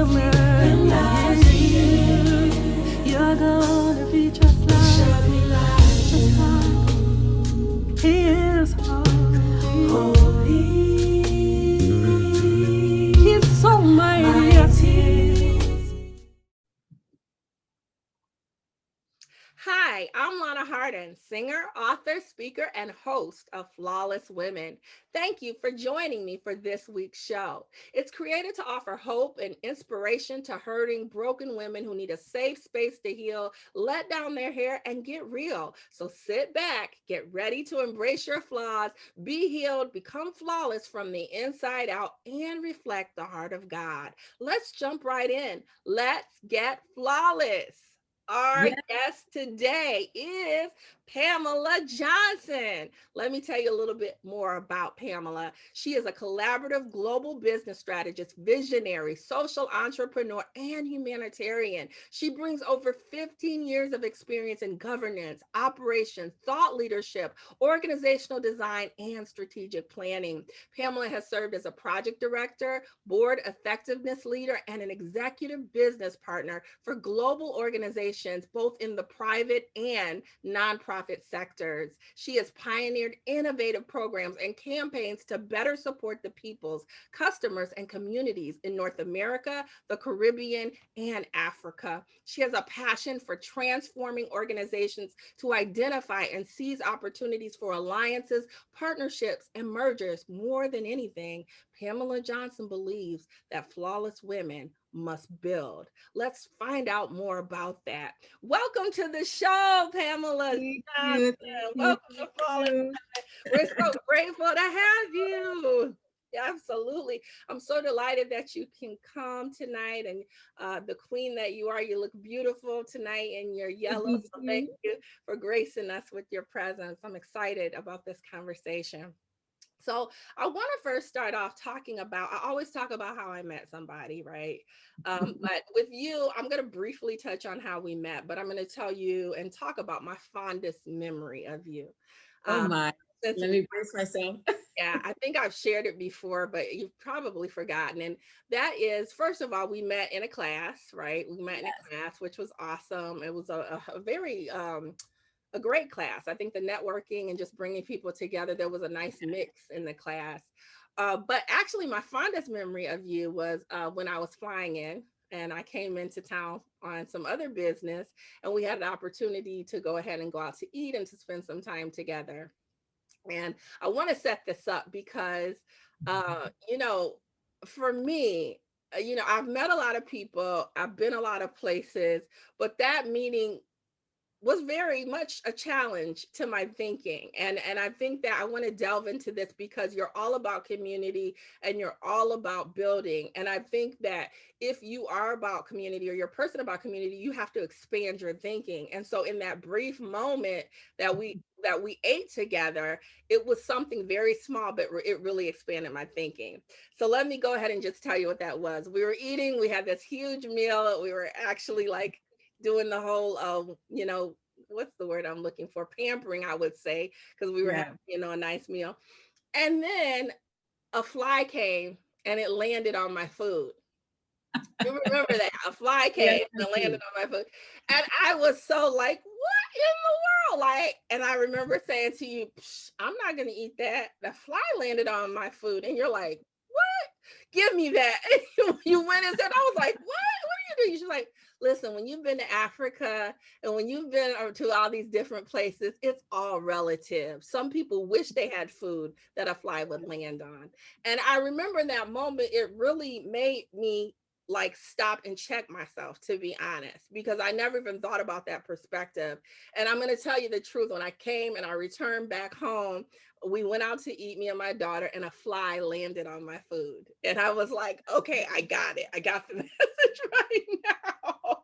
when I see you, you're gonna be just like He is holy. He's so mighty. Yes, He is. Hi, I'm Lonna Hardin, singer, author, speaker, and host of Flawless Women. Thank you for joining me for this week's show. It's created to offer hope and inspiration to hurting, broken women who need a safe space to heal, let down their hair, and get real. So sit back, get ready to embrace your flaws, be healed, become flawless from the inside out, and reflect the heart of God. Let's jump right in. Let's get flawless. Our Yeah. guest today is Pamela Johnson. Let me tell you a little bit more about Pamela. She is a collaborative global business strategist, visionary, social entrepreneur, and humanitarian. She brings over 15 years of experience in governance, operations, thought leadership, organizational design, and strategic planning. Pamela has served as a project director, board effectiveness leader, and an executive business partner for global organizations, both in the private and nonprofit sectors. She has pioneered innovative programs and campaigns to better support the peoples, customers, and communities in North America, the Caribbean, and Africa. She has a passion for transforming organizations to identify and seize opportunities for alliances, partnerships, and mergers. More than anything, Pamela Johnson believes that flawless women must build. Let's find out more about that. Welcome to the show, Pamela Thank Johnson. you. Thank you. Welcome to Thank Flawless. you. We're so grateful to have you. Yeah, absolutely. I'm so delighted that you can come tonight, and the queen that you are, you look beautiful tonight in your Thank yellow. you So thank too. you for gracing us with your presence. I'm excited about this conversation. So I want to first start off talking about, I always talk about how I met somebody, right? But with you, I'm going to briefly touch on how we met, but I'm going to tell you and talk about my fondest memory of you. Oh Um, my. since Let we, me brace myself. yeah, I think I've shared it before, but you've probably forgotten. And that is, first of all, we met in a class, right? We met in a class, which was awesome. It was a very, a great class. I think the networking and just bringing people together, there was a nice mix in the class. But actually, my fondest memory of you was when I was flying in and I came into town on some other business, and we had an opportunity to go ahead and go out to eat and to spend some time together. And I want to set this up because, you know, for me, I've met a lot of people, I've been a lot of places, but that meeting was very much a challenge to my thinking, and I think that I want to delve into this because you're all about community and you're all about building, and I think that if you are about community or you're a person about community, you have to expand your thinking. And so in that brief moment that we ate together, it was something very small, but it really expanded my thinking. So let me go ahead and just tell you what that was. We were eating, we had this huge meal, we were actually like doing the whole what's the word I'm looking for, pampering, I would say, because we were having, Yeah. a nice meal. And then a fly came and it landed on my food. You remember that? A fly Yes, came I and landed do. on my food. And I was so like, what in the world? Like, and I remember saying to you, I'm not gonna eat that. The fly landed on my food. And you're like, what? Give me that. You went and said, I was like, what? What are you doing? She's like, listen, when you've been to Africa and when you've been to all these different places, it's all relative. Some people wish they had food that a fly would land on. And I remember that moment, it really made me like stop and check myself, to be honest, because I never even thought about that perspective. And I'm going to tell you the truth. When I came and I returned back home, we went out to eat, me and my daughter, and a fly landed on my food. And I was like, okay, I got it. I got the message right now.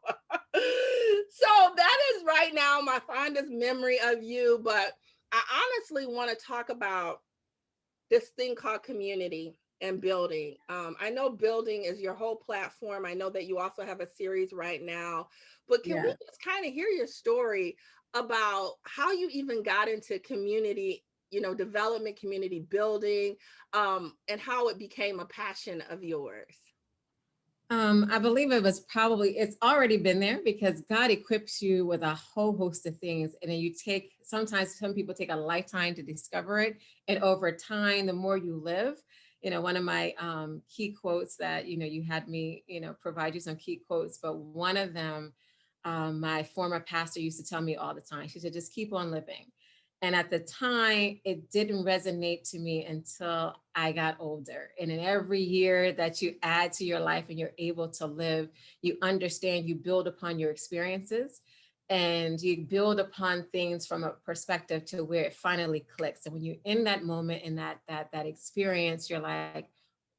So that is right now my fondest memory of you. But I honestly want to talk about this thing called community and building. I know building is your whole platform. I know that you also have a series right now, but can we Yeah. just kind of hear your story about how you even got into community, development, community building, and how it became a passion of yours? I believe it was probably, it's already been there because God equips you with a whole host of things. And then you take, sometimes some people take a lifetime to discover it. And over time, the more you live, one of my key quotes that, you had me, provide you some key quotes, but one of them, my former pastor used to tell me all the time. She said, just keep on living. And at the time, it didn't resonate to me until I got older. And in every year that you add to your life and you're able to live, you understand, you build upon your experiences and you build upon things from a perspective to where it finally clicks. And when you're in that moment and that experience, you're like,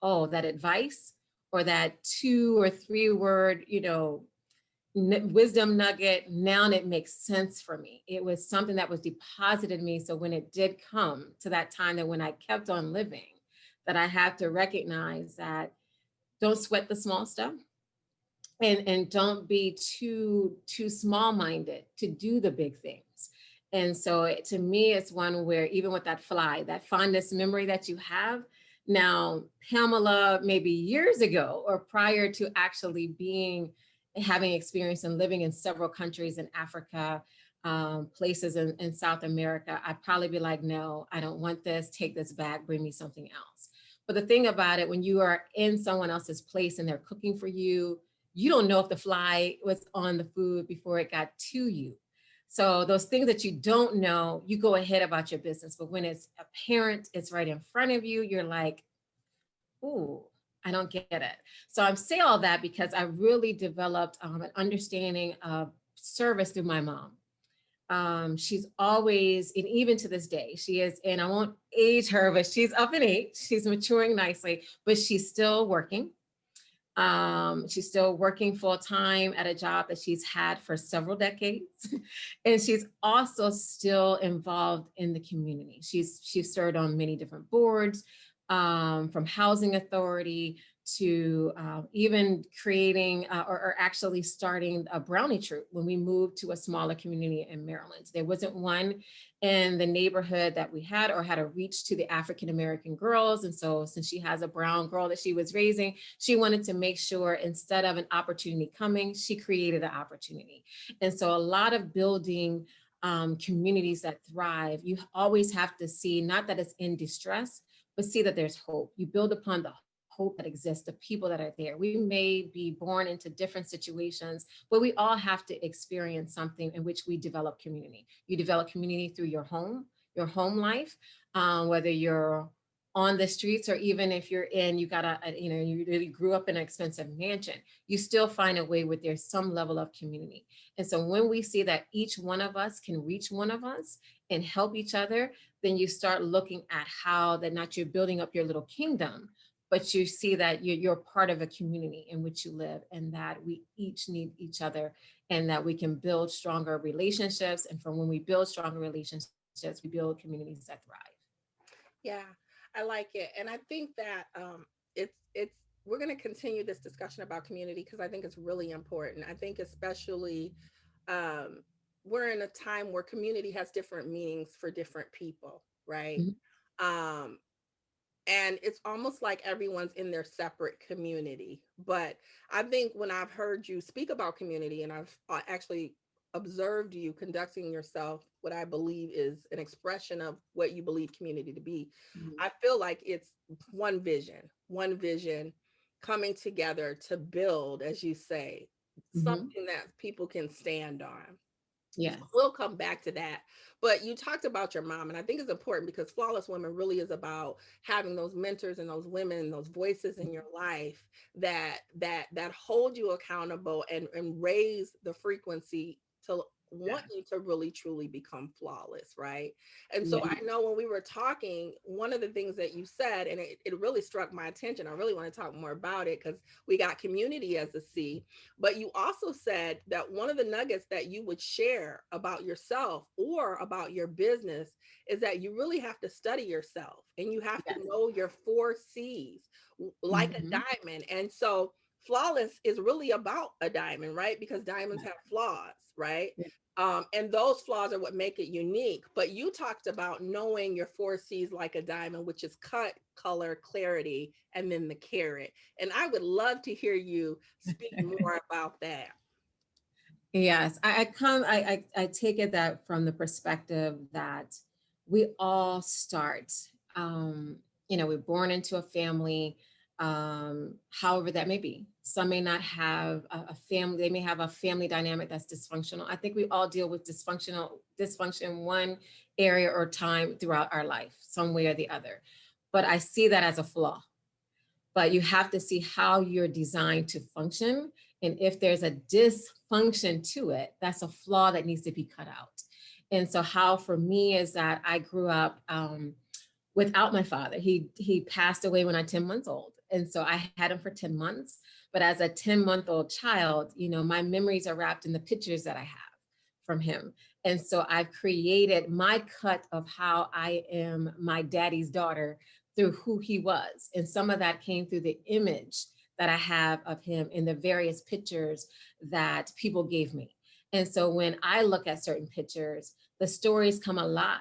oh, that advice or that 2 or 3 word, wisdom nugget, now it makes sense for me. It was something that was deposited in me. So when it did come to that time that when I kept on living, that I had to recognize that don't sweat the small stuff and don't be too small minded to do the big things. And so to me, it's one where even with that fly, that fondness memory that you have now, Pamela, maybe years ago or prior to actually being having experience and living in several countries in Africa, places in South America, I'd probably be like, no, I don't want this. Take this back, bring me something else. But the thing about it, when you are in someone else's place and they're cooking for you don't know if the fly was on the food before it got to you. So those things that you don't know, you go ahead about your business. But when it's apparent, it's right in front of you, you're like, ooh, I don't get it. So I'm saying all that because I really developed an understanding of service through my mom. She's always, and even to this day, she is, and I won't age her, but she's up in age. She's maturing nicely, but she's still working. She's still working full time at a job that she's had for several decades, and she's also still involved in the community. She's served on many different boards, from housing authority to even creating or actually starting a brownie troop when we moved to a smaller community in Maryland. There wasn't one in the neighborhood that we had or had a reach to the African American girls. And so since she has a brown girl that she was raising, she wanted to make sure instead of an opportunity coming, she created an opportunity. And so a lot of building communities that thrive, you always have to see not that it's in distress, but see that there's hope. You build upon the hope that exists, the people that are there. We may be born into different situations, but we all have to experience something in which we develop community. You develop community through your home life, whether you're on the streets or even if you're in, you got you really grew up in an expensive mansion, you still find a way where there's some level of community. And so when we see that each one of us can reach one of us and help each other, then you start looking at how that not you're building up your little kingdom, but you see that you're part of a community in which you live and that we each need each other and that we can build stronger relationships. And from when we build stronger relationships, we build communities that thrive. Yeah, I like it. And I think that it's we're going to continue this discussion about community because I think it's really important. I think especially um we're in a time where community has different meanings for different people, right? Mhm. Um and it's almost like everyone's in their separate community. But I think when I've heard you speak about community and I've actually observed you conducting yourself what I believe is an expression of what you believe community to be, Mhm. I feel like it's one vision coming together to build, as you say, Mhm. something that people can stand on. So Yes. we'll come back to that. But you talked about your mom, and I think it's important because Flawless Women really is about having those mentors and those women and those voices in your life that hold you accountable and raise the frequency to want Yes. you to really truly become flawless, right? And so Yes. I know when we were talking, one of the things that you said, and it really struck my attention. I really want to talk more about it because we got community as a C, but you also said that one of the nuggets that you would share about yourself or about your business is that you really have to study yourself and you have to Yes. know your 4 C's like a Mhm. diamond. And so flawless is really about a diamond, right? Because diamonds Yes. have flaws, right? Yes. And those flaws are what make it unique. But you talked about knowing your four C's like a diamond, which is cut, color, clarity, and then the carat. And I would love to hear you speak more about that. Yes, I take it that from the perspective that we all start, um, we're born into a family, however that may be. Some may not have a family, they may have a family dynamic that's dysfunctional. I think we all deal with dysfunction in one area or time throughout our life, some way or the other. But I see that as a flaw, but you have to see how you're designed to function. And if there's a dysfunction to it, that's a flaw that needs to be cut out. And so how for me is that I grew up without my father. He passed away when I was 10 months old. And so I had him for 10 months. But as a 10-month-old child, my memories are wrapped in the pictures that I have from him. And so I've created my cut of how I am my daddy's daughter through who he was. And some of that came through the image that I have of him in the various pictures that people gave me. And so when I look at certain pictures, the stories come alive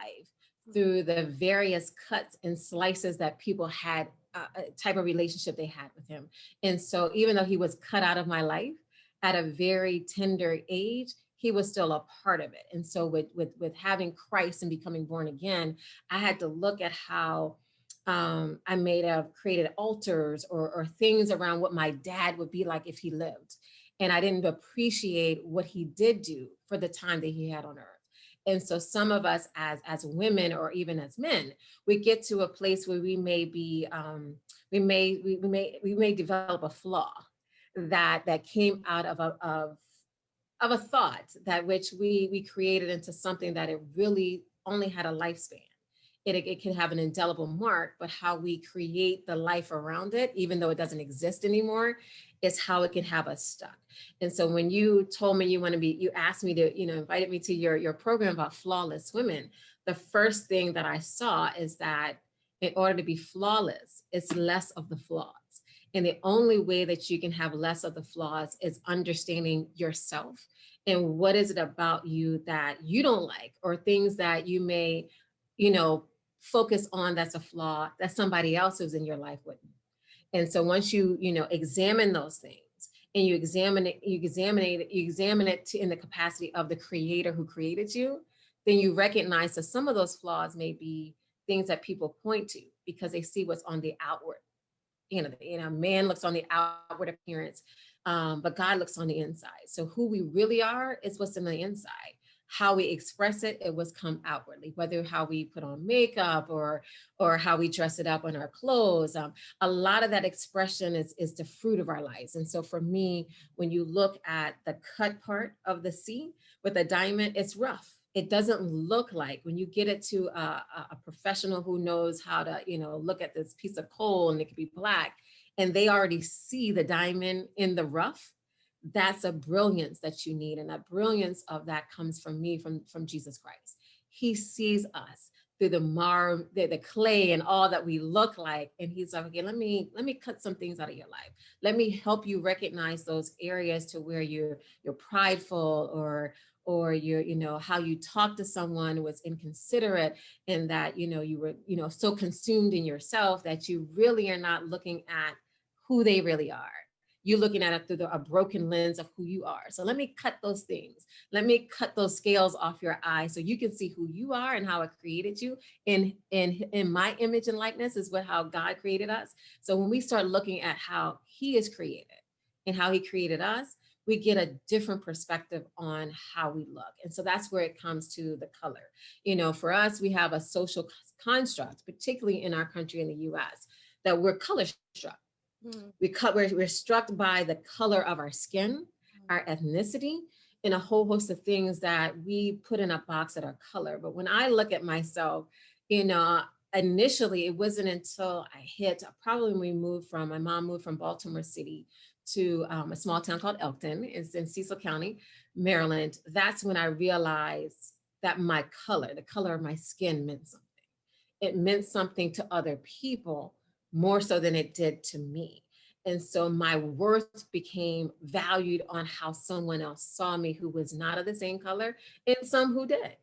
through the various cuts and slices that people had, a type of relationship they had with him. And so even though he was cut out of my life at a very tender age, he was still a part of it. And so with having Christ and becoming born again, I had to look at how I may have created altars or things around what my dad would be like if he lived. And I didn't appreciate what he did do for the time that he had on earth. And so some of us as women or even as men, we get to a place where we may be, we may develop a flaw that came out of a thought that which we created into something that it really only had a lifespan. It can have an indelible mark, but how we create the life around it, even though it doesn't exist anymore, is how it can have us stuck. And so when you told me you asked me to, invited me to your program about flawless women, the first thing that I saw is that in order to be flawless, it's less of the flaws. And the only way that you can have less of the flaws is understanding yourself and what is it about you that you don't like, or things that you may, focus on that's a flaw that somebody else who's in your life wouldn't. And so once you examine those things and you examine it in the capacity of the creator who created you, then you recognize that some of those flaws may be things that people point to because they see what's on the outward. Man looks on the outward appearance, but God looks on the inside. So who we really are is what's in the inside. How we express it, it was come outwardly, whether how we put on makeup or how we dress it up on our clothes. A lot of that expression is the fruit of our lives. And so for me, when you look at the cut part of the C with a diamond, it's rough. It doesn't look like when you get it to a professional who knows how to, look at this piece of coal and it could be black, and they already see the diamond in the rough. That's a brilliance that you need. And that brilliance of that comes from me, from Jesus Christ. He sees us through the clay and all that we look like. And he's like, okay, let me cut some things out of your life. Let me help you recognize those areas to where you're prideful or you're, how you talk to someone was inconsiderate, and that, you were, so consumed in yourself that you really are not looking at who they really are. You're looking at it through a broken lens of who you are. So let me cut those things. Let me cut those scales off your eyes so you can see who you are and how I created you. In my image and likeness is how God created us. So when we start looking at how he is created and how he created us, we get a different perspective on how we look. And so that's where it comes to the color. For us, we have a social construct, particularly in our country, in the US, that we're color struck. We're struck by the color of our skin, our ethnicity, and a whole host of things that we put in a box that are color. But when I look at myself, initially, it wasn't until I hit, probably when my mom moved from Baltimore City to a small town called Elkton. It's in Cecil County, Maryland. That's when I realized that my color, the color of my skin, meant something. It meant something to other people more so than it did to me. And so my worth became valued on how someone else saw me who was not of the same color, and some who did,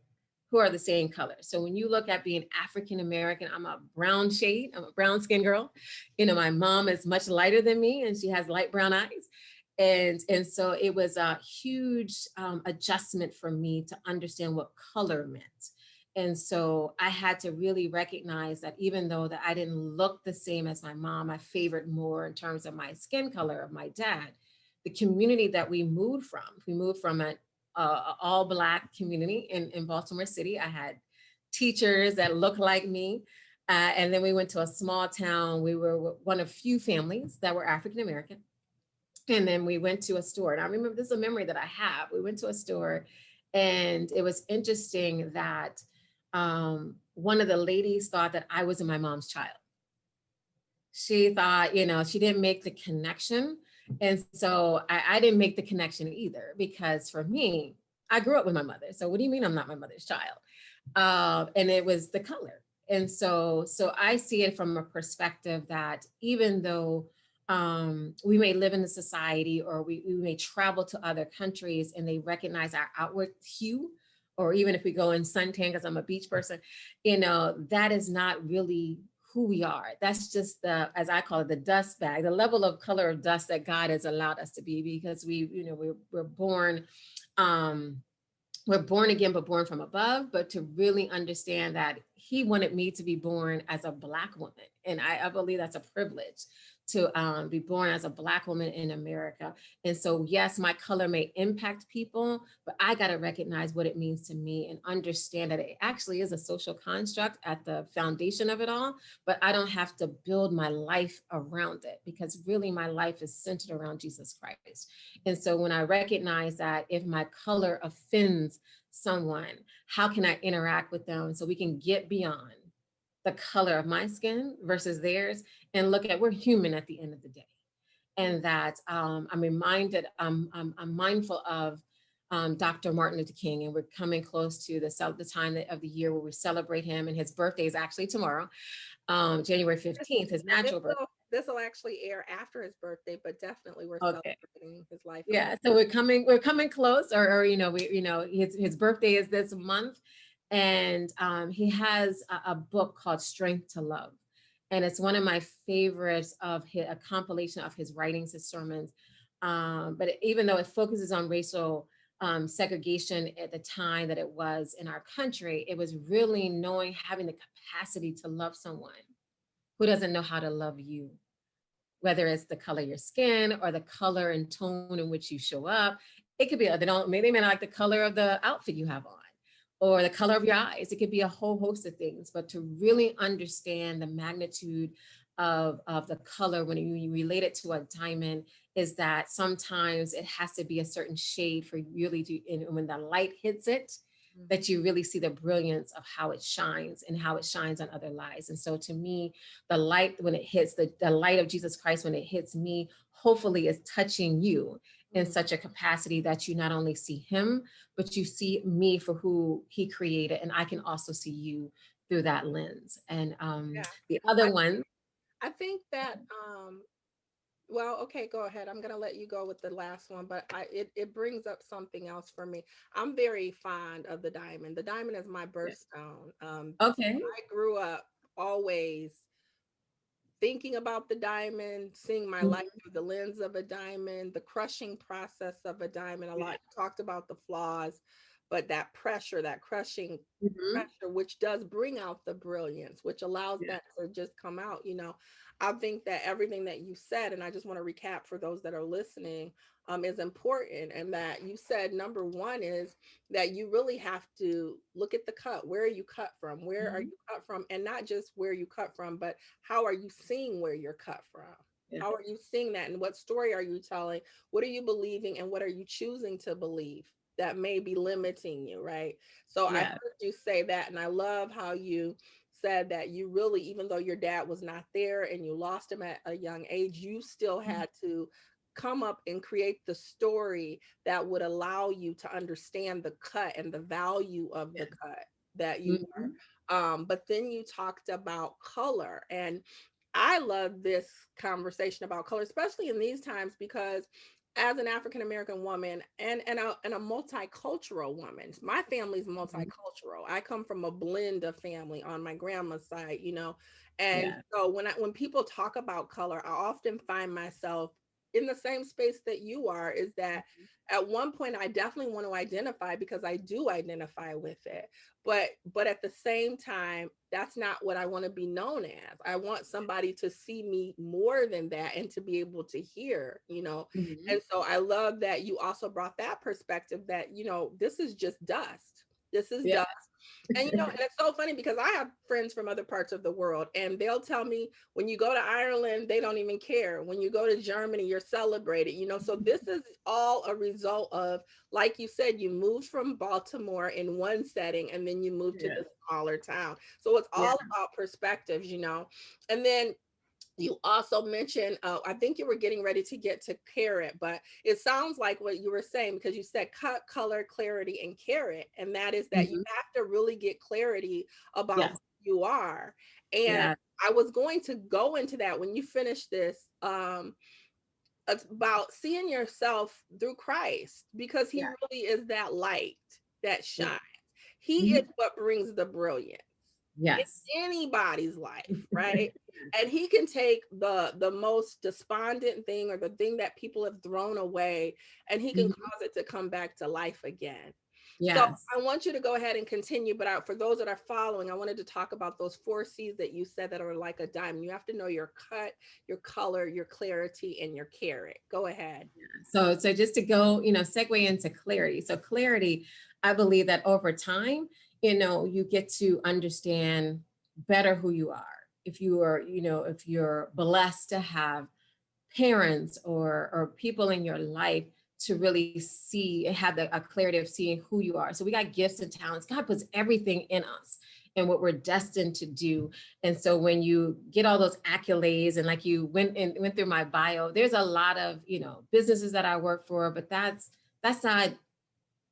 who are the same color. So when you look at being African American, I'm a brown shade, I'm a brown skin girl. My mom is much lighter than me and she has light brown eyes. And so it was a huge adjustment for me to understand what color meant. And so I had to really recognize that even though that I didn't look the same as my mom, I favored more in terms of my skin color of my dad. The community that we moved from an all Black community in Baltimore City. I had teachers that looked like me. And then we went to a small town. We were one of few families that were African American. And then we went to a store. And I remember, this is a memory that I have. We went to a store, and it was interesting that one of the ladies thought that I was my mom's child. She thought, she didn't make the connection. And so I didn't make the connection either, because for me, I grew up with my mother. So what do you mean I'm not my mother's child? And it was the color. And so I see it from a perspective that even though we may live in a society, or we may travel to other countries and they recognize our outward hue, or even if we go in suntan, because I'm a beach person, that is not really who we are. That's just the, as I call it, the dust bag, the level of color of dust that God has allowed us to be, because we're born, um, we're born again, but born from above. But to really understand that He wanted me to be born as a Black woman, and I believe that's a privilege to be born as a Black woman in America. And so, yes, my color may impact people, but I got to recognize what it means to me and understand that it actually is a social construct at the foundation of it all. But I don't have to build my life around it, because really my life is centered around Jesus Christ. And so when I recognize that if my color offends someone, how can I interact with them so we can get beyond the color of my skin versus theirs, and look at, we're human at the end of the day. And that I'm reminded, I'm mindful of Dr. Martin Luther King, and we're coming close to the time of the year where we celebrate him, and his birthday is actually tomorrow, January 15th, his Yeah, natural birthday. this will actually air after his birthday, but definitely we're Okay. celebrating his life. Yeah, so we're coming close, or his birthday is this month, and he has a book called Strength to Love, and it's one of my favorites of a compilation of his writings, his sermons. But even though it focuses on racial segregation at the time that it was in our country, it was really having the capacity to love someone who doesn't know how to love you, whether it's the color of your skin or the color and tone in which you show up. It could be, they may not like the color of the outfit you have on, or the color of your eyes. It could be a whole host of things, but to really understand the magnitude of the color when you relate it to a diamond, is that sometimes it has to be a certain shade for really to, and when the light hits it, that you really see the brilliance of how it shines and how it shines on other lives. And so to me, the light, when it hits the light of Jesus Christ, when it hits me, hopefully is touching you in such a capacity that you not only see Him, but you see me for who He created. And I can also see you through that lens. And Yeah. the other I, one, I think that well, okay, go ahead. I'm gonna let you go with the last one, but it brings up something else for me. I'm very fond of the diamond. The diamond is my birthstone. okay, I grew up always thinking about the diamond, seeing my life through the lens of a diamond, the crushing process of a diamond. A lot talked about the flaws, but that pressure, that crushing mhm, pressure, which does bring out the brilliance, which allows yeah, that to just come out. I think that everything that you said, and I just want to recap for those that are listening, is important. And that you said number one is that you really have to look at the cut. Where are you cut from? Where are mhm, you cut from? And not just where you cut from, but how are you seeing where you're cut from? yes, How are you seeing that? And what story are you telling? What are you believing? And what are you choosing to believe that may be limiting you? Right. So I yeah, heard you say that. And I love how you said that you really, even though your dad was not there and you lost him at a young age, you still had to come up and create the story that would allow you to understand the cut and the value of the yes, cut that you mhm, but then you talked about color, and I love this conversation about color, especially in these times, because as an African American woman and a multicultural woman, my family's Mhm. multicultural. I come from a blend of family on my grandma's side, you know, and Yeah. so when people talk about color, I often find myself in the same space that you are. Is that at one point I definitely want to identify, because I do identify with it, but at the same time, that's not what I want to be known as. I want somebody to see me more than that and to be able to hear, you know. Mhm. And so I love that you also brought that perspective, that, you know, this is just dust. This is Yeah. dust. And you know, and it's so funny because I have friends from other parts of the world, and they'll tell me, when you go to Ireland, they don't even care. When you go to Germany, you're celebrated, you know. So this is all a result of, like you said, you moved from Baltimore in one setting and then you moved to Yeah. the smaller town. So it's Yeah. all about perspectives, you know. And then you also mentioned, I think you were getting ready to get to carrot, but it sounds like what you were saying, because you said cut, color, clarity, and carrot. And that is that you Mhm. have to really get clarity about Yes. who you are. And Yeah. I was going to go into that when you finish this, about seeing yourself through Christ, because he Yeah. really is that light that Yeah. shines. He is Mhm. what brings the brilliance Yes. anybody's life, right? And he can take the most despondent thing, or the thing that people have thrown away, and he can Mhm. cause it to come back to life again. So Yes. I want you to go ahead and continue, but for those that are following, I wanted to talk about those four C's that you said that are like a diamond. You have to know your cut, your color, your clarity, and your carrot. Go ahead. So just to go, segue into clarity. So clarity, I believe that over time, you get to understand better who you are. If you are, if you're blessed to have parents or people in your life to really see and have a clarity of seeing who you are. So we got gifts and talents. God puts everything in us and what we're destined to do. And so when you get all those accolades, and like you went through my bio, there's a lot of, businesses that I work for, but that's not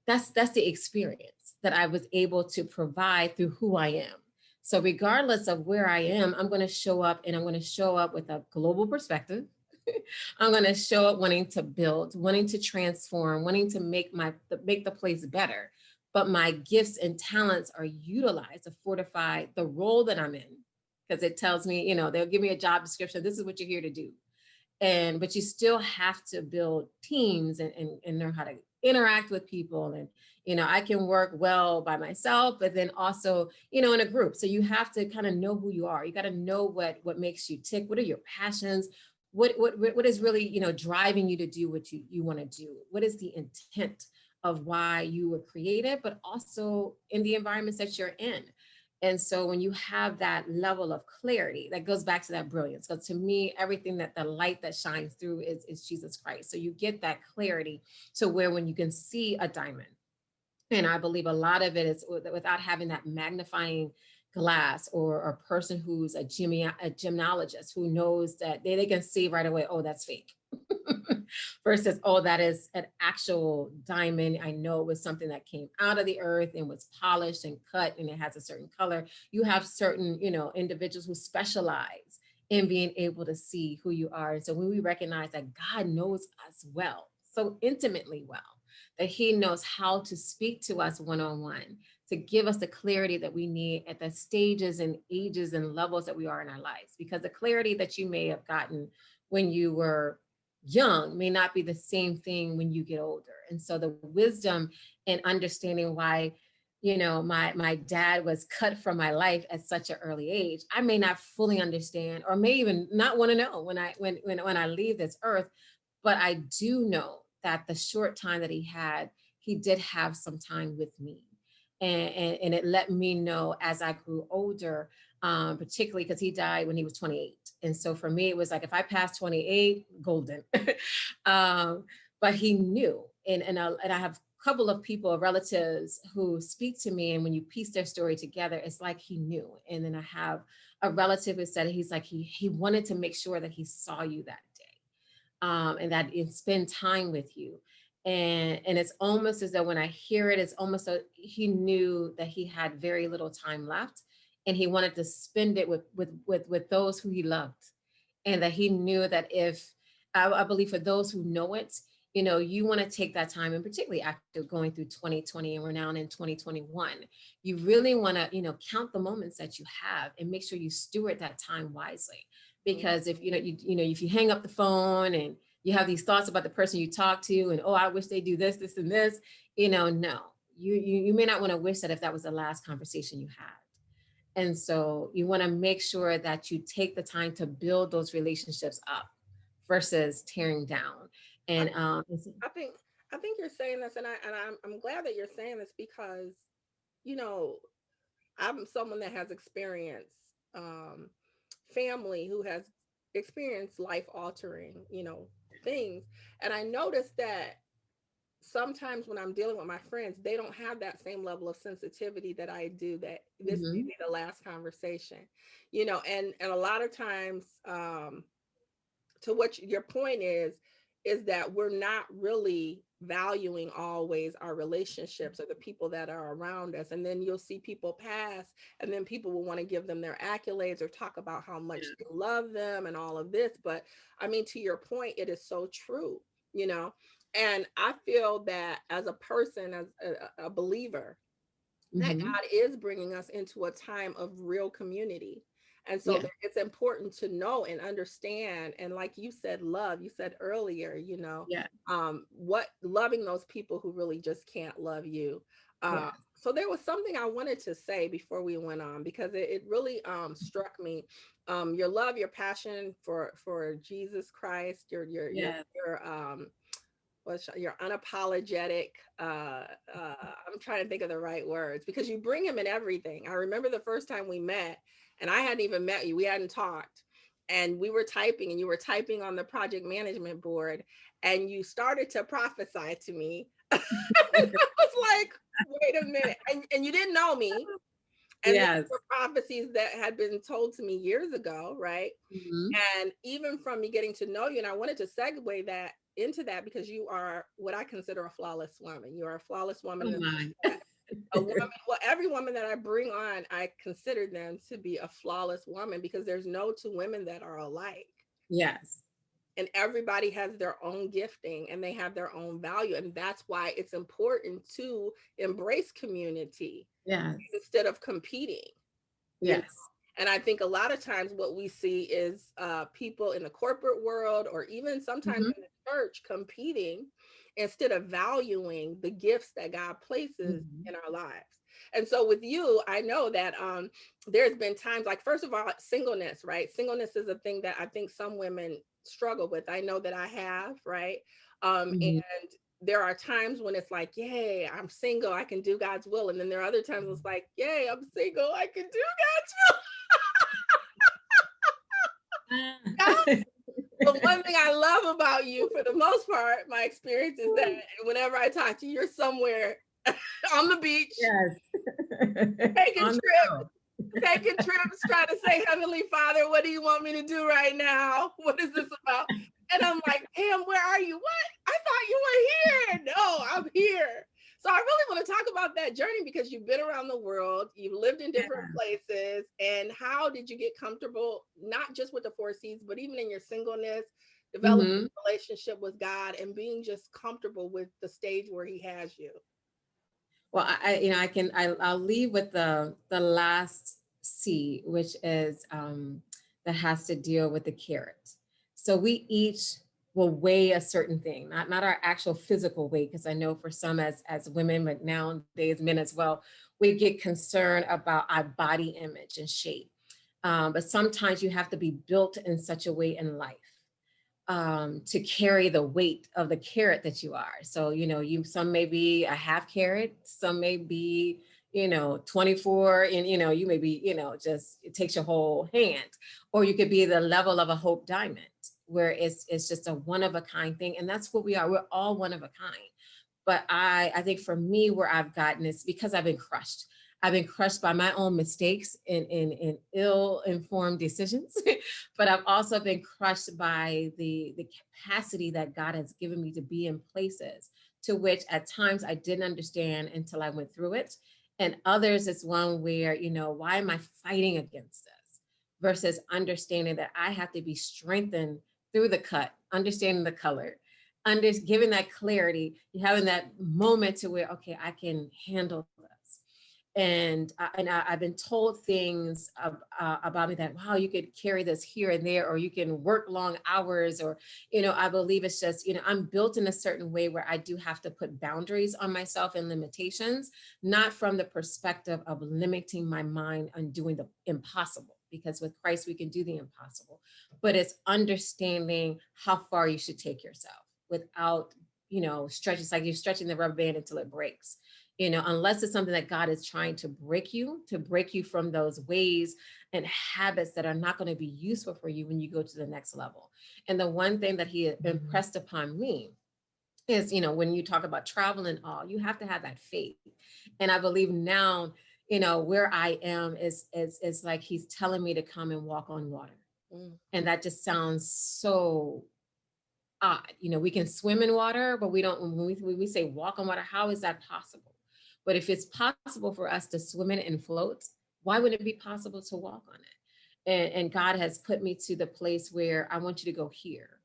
that's the experience that I was able to provide through who I am. So regardless of where I am, I'm going to show up, and I'm going to show up with a global perspective. I'm going to show up wanting to build, wanting to transform, wanting to make the place better. But my gifts and talents are utilized to fortify the role that I'm in, because it tells me, they'll give me a job description. This is what you're here to do. But you still have to build teams, and learn how to interact with people. And I can work well by myself, but then also in a group. So you have to kind of know who you are. You got to know what makes you tick. What are your passions? What is really driving you to do what you want to do? What is the intent of why you were created, but also in the environments that you're in? And so when you have that level of clarity, that goes back to that brilliance. So to me, everything, that the light that shines through is Jesus Christ. So you get that clarity to where when you can see a diamond, and I believe a lot of it is without having that magnifying glass, or a person who's a gymnologist who knows that they can see right away, oh, that's fake. Versus, oh, that is an actual diamond. I know it was something that came out of the earth and was polished and cut, and it has a certain color. You have certain, individuals who specialize in being able to see who you are. And so when we recognize that God knows us well, so intimately well, that he knows how to speak to us one-on-one, to give us the clarity that we need at the stages and ages and levels that we are in our lives. Because the clarity that you may have gotten when you were young may not be the same thing when you get older. And so the wisdom and understanding why, my dad was cut from my life at such an early age, I may not fully understand, or may even not want to know when I leave this earth. But I do know that the short time that he did have some time with me. And it let me know as I grew older, particularly because he died when he was 28. And so for me, it was like, if I passed 28, golden. um, but he knew. And I have a couple of people, relatives, who speak to me. And when you piece their story together, it's like he knew. And then I have a relative who said, he's like, he wanted to make sure that he saw you that day, and that it spend time with you. And it's almost as though when I hear it, it's almost so he knew that he had very little time left, and he wanted to spend it with those who he loved. and that he knew that if, I believe for those who know it, you want to take that time, and particularly after going through 2020 and we're now in 2021, you really want to, count the moments that you have and make sure you steward that time wisely. Mhm. Because if, if you hang up the phone and you have these thoughts about the person you talk to and, oh, I wish they do this, this, and this, no, you may not want to wish that if that was the last conversation you had. And so you want to make sure that you take the time to build those relationships up versus tearing down. I, And I think I think you're saying this, and I'm glad that you're saying this because you know I'm someone that has experienced um, family who has experienced life altering, things, and I noticed that sometimes when I'm dealing with my friends, they don't have that same level of sensitivity that I do. That this may mhm, be the last conversation, and a lot of times, to what your point is that we're not really valuing always our relationships or the people that are around us, and then you'll see people pass, and then people will want to give them their accolades or talk about how much they love them and all of this. But I mean, to your point, it is so true, you know and I feel that as a person, as a believer, that mhm, God is bringing us into a time of real community. And so yeah, it's important to know and understand. And like you said, love, you said earlier, yeah, what loving those people who really just can't love you. yeah, So there was something I wanted to say before we went on because it really struck me. Your love, your passion for Jesus Christ, yeah, what's your unapologetic I'm trying to think of the right words because you bring him in everything. I remember the first time we met, and I hadn't even met you, we hadn't talked, and we were typing, and you were typing on the project management board, and you started to prophesy to me. And I was like, wait a minute, and you didn't know me, and these yes, were prophecies that had been told to me years ago, right? mhm. And even from me getting to know you, and I wanted to segue that into that because you are what I consider a flawless woman. You are a flawless woman Oh in the my, sense that a woman, well, every woman that I bring on, I consider them to be a flawless woman because there's no two women that are alike. yes, And everybody has their own gifting and they have their own value. And that's why it's important to embrace community yes, instead of competing. you know yes, and I think a lot of times what we see is people in the corporate world or even sometimes mhm, in the church competing instead of valuing the gifts that God places mhm, in our lives. And so with you, I know that there's been times, like, first of all, singleness, right? Singleness is a thing that I think some women struggle with. I know that I have, right? mhm. And there are times when it's like, yay, I'm single, I can do God's will. And then there are other times it's like, yay, I'm single, I can do God's will. But one thing I love about you, for the most part, my experience is that whenever I talk to you, you're somewhere on the beach, Yes, taking on the trips, go. trying to say, Heavenly Father, what do you want me to do right now? What is this about? And I'm like, Pam, where are you? What? I thought you were here. No, I'm here. So I really want to talk about that journey because you've been around the world, you've lived in Yeah. different places, and how did you get comfortable, not just with the four C's, but even in your singleness, developing Mhm. a relationship with God and being just comfortable with the stage where He has you? Well, I'll leave with the last C, which is that has to deal with the carrot. So we each will weigh a certain thing, not our actual physical weight, because I know for some as women, but nowadays men as well, we get concerned about our body image and shape. But sometimes you have to be built in such a way in life to carry the weight of the carrot that you are. So, you some may be a half carrot, some may be, 24, and you may be, just it takes your whole hand. Or you could be the level of a hope diamond, where it's just a one of a kind thing. And that's what we are. We're all one of a kind. But I think for me, where I've gotten is because I've been crushed. I've been crushed by my own mistakes and ill-informed decisions, but I've also been crushed by the capacity that God has given me to be in places to which at times I didn't understand until I went through it. And others, it's one where, why am I fighting against this? versus understanding that I have to be strengthened through the cut, understanding the color, giving that clarity, having that moment to where, okay, I can handle this. I've been told things about me that, wow, you could carry this here and there, or you can work long hours, or, I believe it's just, I'm built in a certain way where I do have to put boundaries on myself and limitations, not from the perspective of limiting my mind on doing the impossible, because with Christ, we can do the impossible, but it's understanding how far you should take yourself without, stretch. It's like you're stretching the rubber band until it breaks, unless it's something that God is trying to break you from those ways and habits that are not going to be useful for you when you go to the next level. And the one thing that he impressed upon me is, when you talk about travel and all, you have to have that faith. And I believe now, where I am is like he's telling me to come and walk on water. Mm. And that just sounds so odd. We can swim in water, but we don't, when we say walk on water, how is that possible? But if it's possible for us to swim in it and float, why wouldn't it be possible to walk on it? And God has put me to the place where I want you to go here.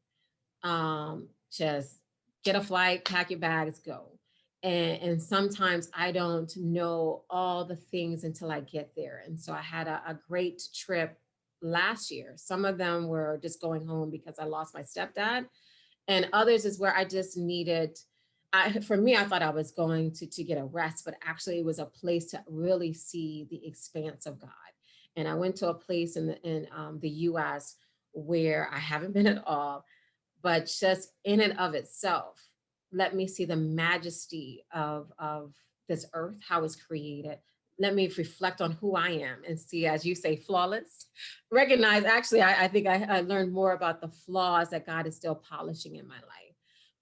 Just get a flight, pack your bags, go. And sometimes I don't know all the things until I get there. And so I had a great trip last year. Some of them were just going home because I lost my stepdad, and others is where I just needed. For me, I thought I was going to get a rest, but actually it was a place to really see the expanse of God. And I went to a place in the U.S. where I haven't been at all, but just in and of itself, let me see the majesty of this earth, how it's created. Let me reflect on who I am and see, as you say, flawless. Recognize, actually, I think I learned more about the flaws that God is still polishing in my life.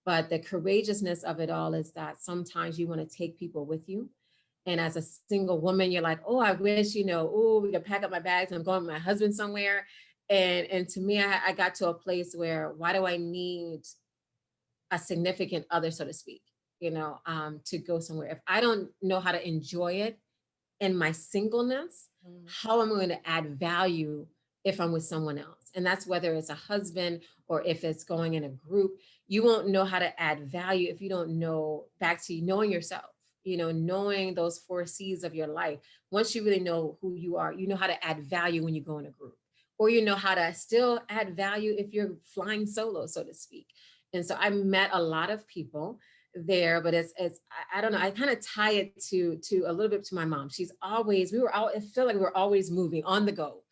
But the courageousness of it all is that sometimes you want to take people with you. And as a single woman, you're like, oh, I wish, oh, we could pack up my bags and I'm going with my husband somewhere. And to me, I got to a place where, why do I need a significant other, so to speak, to go somewhere? If I don't know how to enjoy it in my singleness, how am I going to add value if I'm with someone else? And that's whether it's a husband or if it's going in a group. You won't know how to add value if you don't know, back to knowing yourself, knowing those 4 C's of your life. Once you really know who you are, you know how to add value when you go in a group, or you know how to still add value if you're flying solo, so to speak. And so I met a lot of people there, but it's I don't know, I kind of tie it to a little bit to my mom. She's always, we were all, it felt like we were always moving on the go.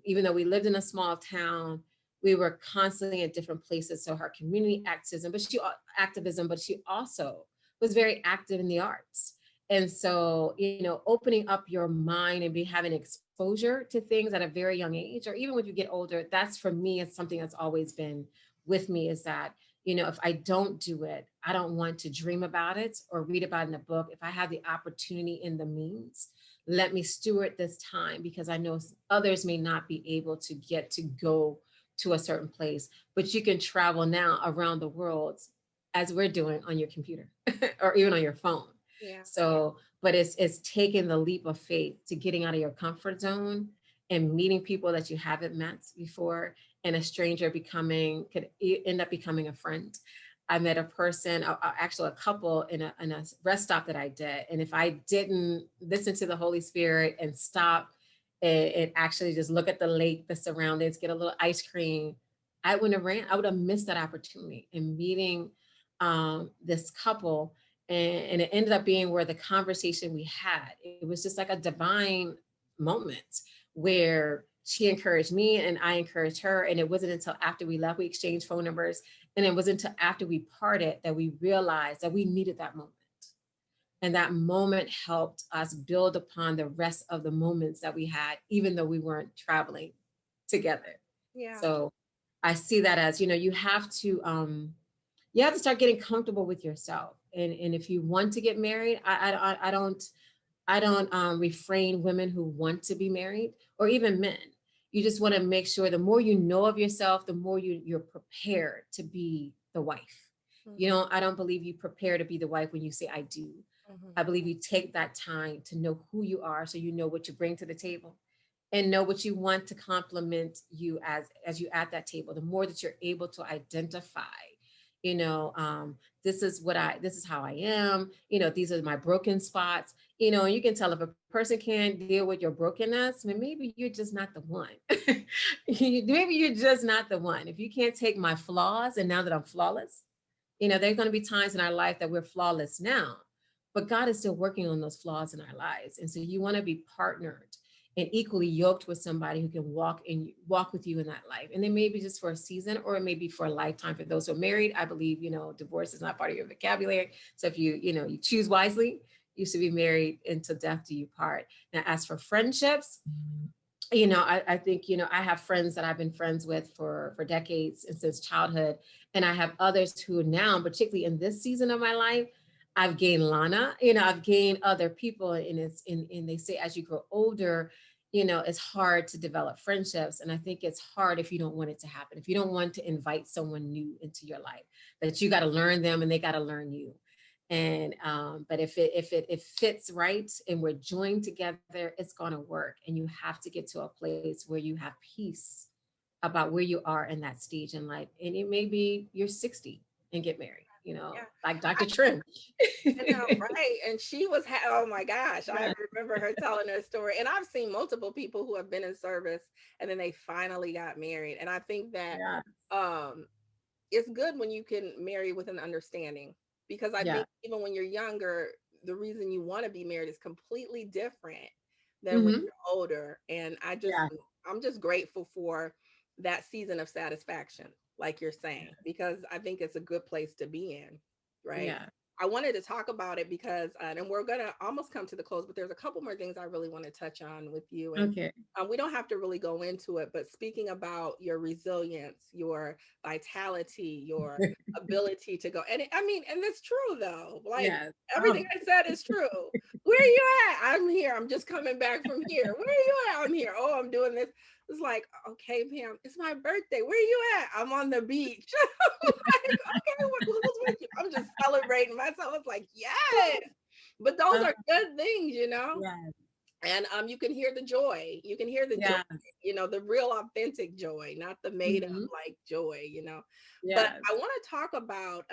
Even though we lived in a small town, we were constantly at different places. So her community activism, but she also was very active in the arts. And so, opening up your mind and having exposure to things at a very young age, or even when you get older, that's, for me, it's something that's always been with me, is that, if I don't do it, I don't want to dream about it or read about it in a book. If I have the opportunity in the means, let me steward this time, because I know others may not be able to get to go to a certain place, but you can travel now around the world, as we're doing, on your computer or even on your phone. Yeah. So, but it's taking the leap of faith to getting out of your comfort zone and meeting people that you haven't met before, and a stranger could end up becoming a friend. I met a person, actually a couple, in a rest stop that I did. And if I didn't listen to the Holy Spirit and stop and actually just look at the lake, the surroundings, get a little ice cream, I wouldn't have ran. I would have missed that opportunity in meeting this couple. And it ended up being where the conversation we had, it was just like a divine moment where she encouraged me and I encouraged her. And it wasn't until after we left, we exchanged phone numbers. And it wasn't until after we parted that we realized that we needed that moment. And that moment helped us build upon the rest of the moments that we had, even though we weren't traveling together. Yeah. So I see that as, you have to start getting comfortable with yourself. And if you want to get married, I don't refrain women who want to be married, or even men. You just want to make sure the more you know of yourself, the more you're prepared to be the wife. Mhm. I don't believe you prepare to be the wife when you say I do. Mhm. I believe you take that time to know who you are, so you know what you bring to the table. and know what you want to complement you as you at that table. The more that you're able to identify, you know, this is how I am, you know, these are my broken spots, you know, and you can tell if a person can't deal with your brokenness, I mean, maybe you're just not the one. Maybe you're just not the one. If you can't take my flaws, and now that I'm flawless, you know, there's going to be times in our life that we're flawless now, but God is still working on those flaws in our lives. And so you want to be partnered and equally yoked with somebody who can walk with you in that life. And it may be just for a season, or it may be for a lifetime. For those who are married, I believe, you know, divorce is not part of your vocabulary. So if you choose wisely, you should be married until death do you part. Now, as for friendships, you know, I think, you know, I have friends that I've been friends with for decades and since childhood. And I have others who now, particularly in this season of my life, I've gained Lana, you know, I've gained other people. And and they say as you grow older, you know, it's hard to develop friendships. And I think it's hard if you don't want it to happen, if you don't want to invite someone new into your life, that you got to learn them and they got to learn you. And but if it fits right and we're joined together, it's going to work. And you have to get to a place where you have peace about where you are in that stage in life. And it may be you're 60 and get married, you know, Yeah. like Dr. Trim. I know, right? And she was, oh my gosh, I Yeah. remember her telling her story. And I've seen multiple people who have been in service and then they finally got married. And I think that Yeah. um, it's good when you can marry with an understanding, because I Yeah. think even when you're younger, the reason you want to be married is completely different than when Hmm. you're older. And Yeah. I'm just grateful for that season of satisfaction, like you're saying, because I think it's a good place to be in, right? Yeah. I wanted to talk about it because, and we're gonna almost come to the close, but there's a couple more things I really want to touch on with you, and Okay. we don't have to really go into it. But speaking about your resilience, your vitality, your ability to go, and I mean, and it's true though. Like Yeah. everything Oh, I said is true. Where are you at? I'm here. I'm just coming back from here. Where are you at? I'm here. Oh, I'm doing this. It's like, okay, Pam, it's my birthday. Where are you at? I'm on the beach. Like, okay, who's with you? I'm just celebrating myself. It's like, yes. But those uh, are good things, you know? yeah. And you can hear the joy. You can hear the joy, Yeah. you know, the real authentic joy, not the made up Hmm. like joy, you know. But Yeah. I want to talk about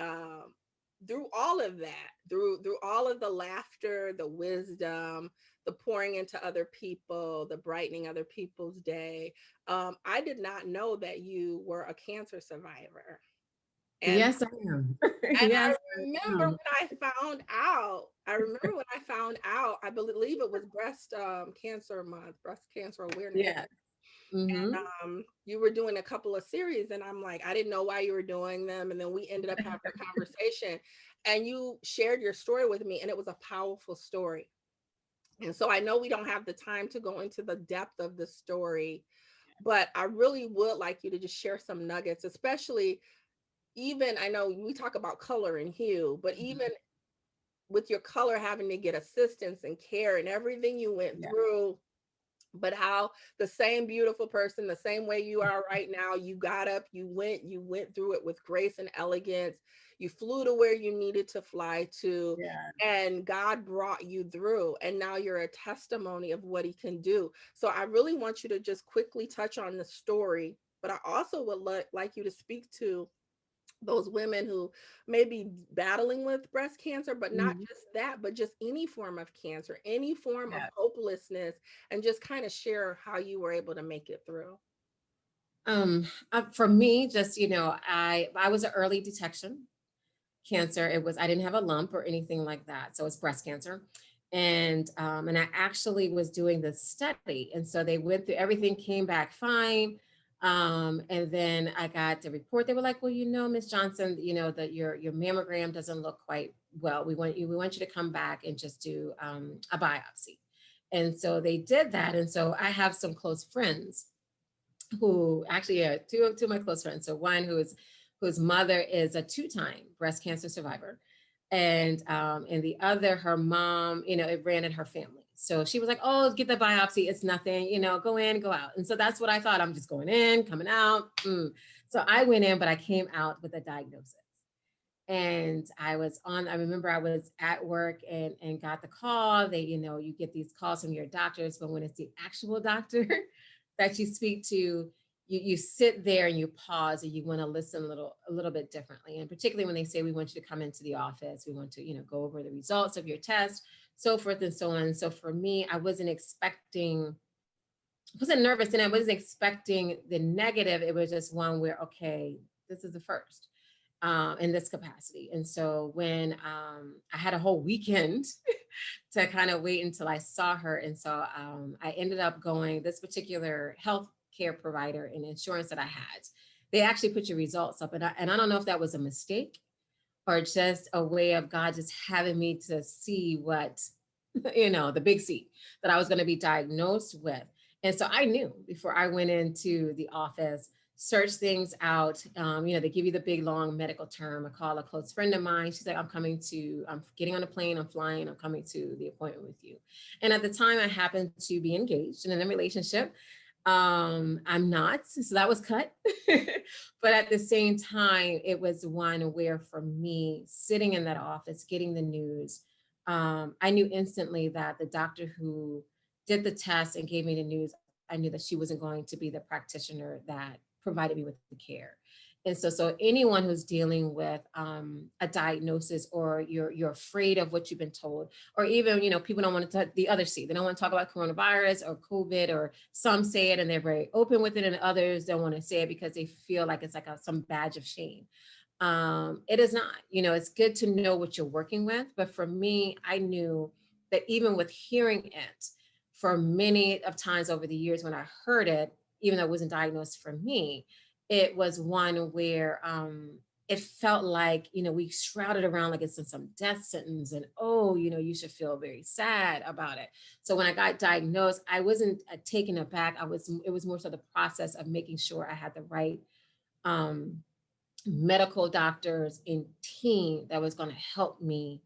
through all of that, through all of the laughter, the wisdom, the pouring into other people, the brightening other people's day. I did not know that you were a cancer survivor. And Yes, I am. I Yes, I remember am. when I remember when I found out, I believe it was breast cancer month, breast cancer awareness. Yeah. Hmm. You were doing a couple of series, and I'm like, I didn't know why you were doing them. And then we ended up having a conversation, and you shared your story with me, and it was a powerful story. And so I know we don't have the time to go into the depth of the story, but I really would like you to just share some nuggets, especially even I know we talk about color and hue, but even with your color having to get assistance and care and everything you went Yeah. through, but how the same beautiful person, the same way you are right now, you got up, you went through it with grace and elegance. You flew to where you needed to fly to, Yeah. and God brought you through. And now you're a testimony of what he can do. So I really want you to just quickly touch on the story, but I also would like you to speak to those women who may be battling with breast cancer, but not Mhm. just that, but just any form of cancer, any form of Yeah. hopelessness, and just kind of share how you were able to make it through. For me, just I was an early detection cancer. I didn't have a lump or anything like that, so it's breast cancer, and I actually was doing the study, and so they went through everything, came back fine, and then I got the report. They were like, "Well, Miss Johnson, that your mammogram doesn't look quite well. We want you to come back and just do a biopsy." And so they did that, and so I have some close friends who actually, yeah, two of my close friends. So one whose mother is a two-time breast cancer survivor, and the other, her mom, it ran in her family. So she was like, "Oh, get the biopsy. It's nothing. Go in, go out." And so that's what I thought. I'm just going in, coming out. So I went in, but I came out with a diagnosis. And I remember I was at work and got the call. You get these calls from your doctors, but when it's the actual doctor that you speak to, you sit there and you pause and you want to listen a little bit differently. And particularly when they say, we want you to come into the office, we want to, go over the results of your test, so forth and so on. So for me, I wasn't nervous and I wasn't expecting the negative. It was just one where, okay, this is the first in this capacity. And so when I had a whole weekend to kind of wait until I saw her. And so I ended up going, this particular health care provider and insurance that I had, they actually put your results up. And I don't know if that was a mistake or just a way of God just having me to see what, the big C that I was going to be diagnosed with. And so I knew before I went into the office, search things out. They give you the big long medical term. I call a close friend of mine. She's like, I'm getting on a plane, I'm flying, I'm coming to the appointment with you. And at the time I happened to be engaged and in a relationship. I'm not, so that was cut. But at the same time, it was one where for me, sitting in that office, getting the news, I knew instantly that the doctor who did the test and gave me the news, I knew that she wasn't going to be the practitioner that provided me with the care. And so anyone who's dealing with a diagnosis, or you're afraid of what you've been told, or even, people don't want to talk the other C. They don't want to talk about coronavirus or COVID, or some say it and they're very open with it, and others don't want to say it because they feel like it's like some badge of shame. It is not. It's good to know what you're working with. But for me, I knew that even with hearing it, for many of times over the years when I heard it, even though it wasn't diagnosed for me, it was one where it felt like, we shrouded around like it's in some death sentence, and, oh, you should feel very sad about it. So when I got diagnosed, I wasn't taken aback. It was more so the process of making sure I had the right um, medical doctors and team that was going to help me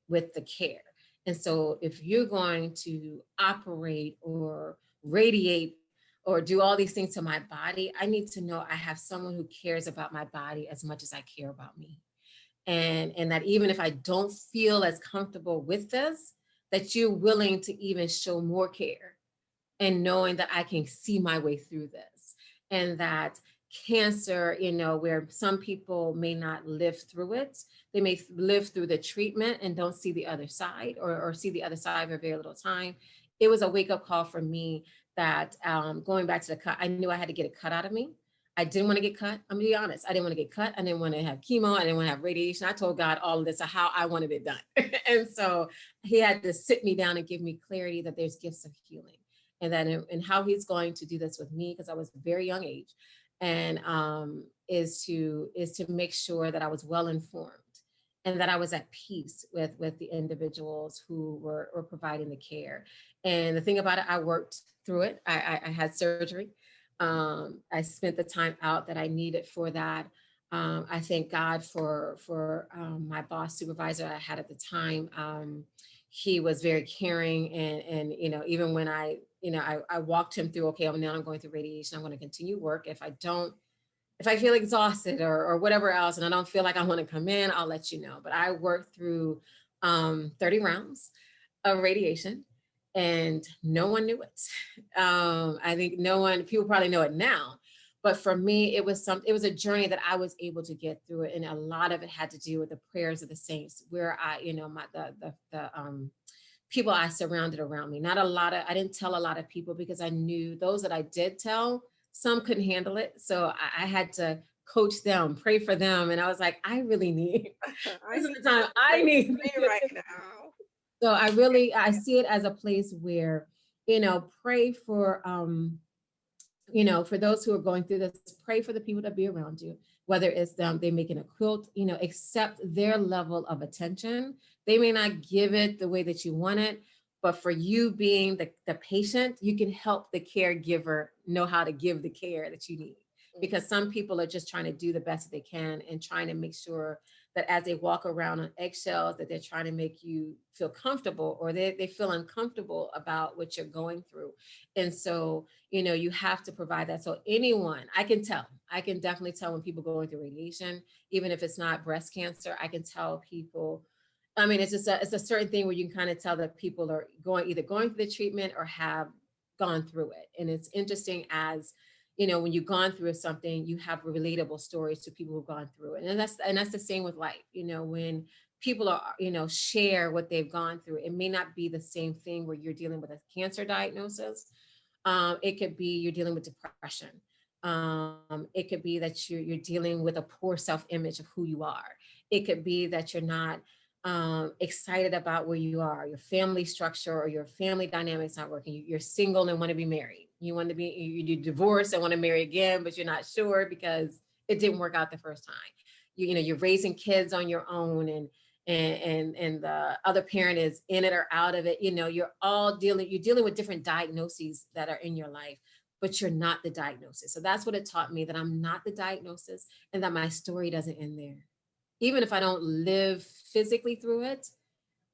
with the care. And so if you're going to operate or radiate or do all these things to my body, I need to know I have someone who cares about my body as much as I care about me. And that even if I don't feel as comfortable with this, that you're willing to even show more care, and knowing that I can see my way through this, and that cancer, where some people may not live through it, they may live through the treatment and don't see the other side, or see the other side for very little time. It was a wake up call for me that going back to the cut, I knew I had to get it cut out of me. I didn't want to get cut. I'm gonna be honest. I didn't want to get cut. I didn't want to have chemo. I didn't want to have radiation. I told God all of this of how I wanted it done. And so he had to sit me down and give me clarity that there's gifts of healing, and that and how he's going to do this with me, because I was a very young age, and is to make sure that I was well informed and that I was at peace with the individuals who were providing the care. And the thing about it, I worked through it. I had surgery. I spent the time out that I needed for that. I thank God for my boss supervisor I had at the time. He was very caring, and even when I walked him through, okay, now I'm going through radiation, I'm going to continue work. If I feel exhausted or whatever else, and I don't feel like I want to come in, I'll let you know. But I worked through 30 rounds of radiation, and no one knew it. I think people probably know it now. But for me, it was a journey that I was able to get through it. And a lot of it had to do with the prayers of the saints, where the people I surrounded around me. I didn't tell a lot of people, because I knew those that I did tell, some couldn't handle it. So I had to coach them, pray for them. And I was like, I really need, this is the time I need me right now. So I see it as a place where, pray for, for those who are going through this, pray for the people that be around you, whether it's them, they making a quilt, accept their level of attention. They may not give it the way that you want it, but for you being the patient, you can help the caregiver know how to give the care that you need. Because some people are just trying to do the best that they can and trying to make sure that as they walk around on eggshells, that they're trying to make you feel comfortable, or they feel uncomfortable about what you're going through. And so, you have to provide that. So anyone, I can definitely tell when people going through radiation, even if it's not breast cancer, I can tell people. I mean, it's a certain thing where you can kind of tell that people are either going through the treatment or have gone through it. And it's interesting as, when you've gone through something, you have relatable stories to people who've gone through it. And that's the same with life. When people are, share what they've gone through, it may not be the same thing where you're dealing with a cancer diagnosis. It could be you're dealing with depression. It could be that you're dealing with a poor self-image of who you are. It could be that you're not excited about where you are, your family structure or your family dynamics not working. You're single and want to be married. You divorced and want to marry again, but you're not sure because it didn't work out the first time. You're raising kids on your own, and the other parent is in it or out of it. You're dealing with different diagnoses that are in your life, but you're not the diagnosis. So that's what it taught me, that I'm not the diagnosis and that my story doesn't end there. Even if I don't live physically through it,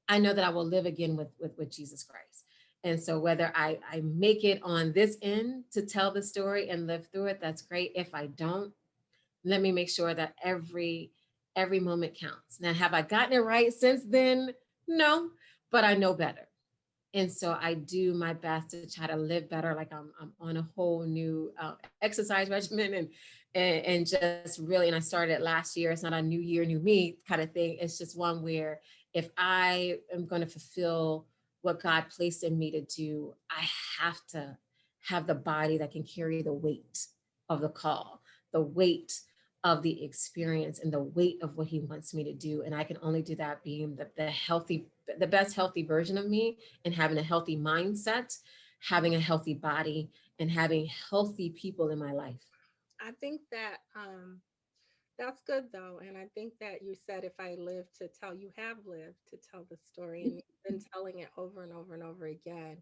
I know that I will live again with Jesus Christ. And so whether I make it on this end to tell the story and live through it, that's great. If I don't, let me make sure that every moment counts. Now, have I gotten it right since then? No, but I know better. And so I do my best to try to live better. Like I'm on a whole new exercise regimen, and just really, and I started it last year. It's not a new year, new me kind of thing. It's just one where if I am going to fulfill what God placed in me to do, I have to have the body that can carry the weight of the call, the weight of the experience, and the weight of what he wants me to do. And I can only do that being the best healthy version of me, and having a healthy mindset, having a healthy body, and having healthy people in my life. I think that that's good though. And I think that you said, if I live to tell, you have lived to tell the story, and you've been telling it over and over and over again.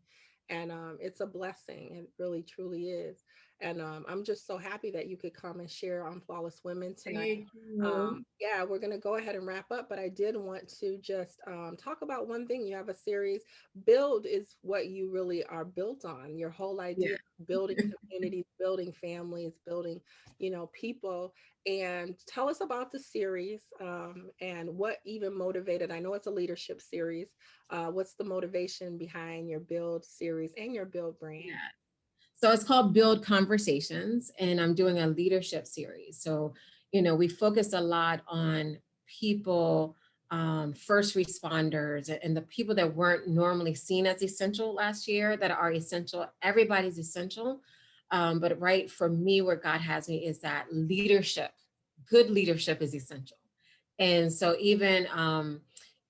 And it's a blessing. It really, truly is. And I'm just so happy that you could come and share on Flawless Women tonight. Thank you. Yeah, we're going to go ahead and wrap up, but I did want to just talk about one thing. You have a series. Build is what you really are built on. Your whole Yeah. idea of building communities, building families, building, people. And tell us about the series, and what even motivated. I know it's a leadership series. What's the motivation behind your Build series and your Build brand? Yeah. So it's called Build Conversations, and I'm doing a leadership series. So, we focused a lot on people, first responders, and the people that weren't normally seen as essential last year that are essential. Everybody's essential. But right for me, where God has me is that leadership, good leadership is essential. And so even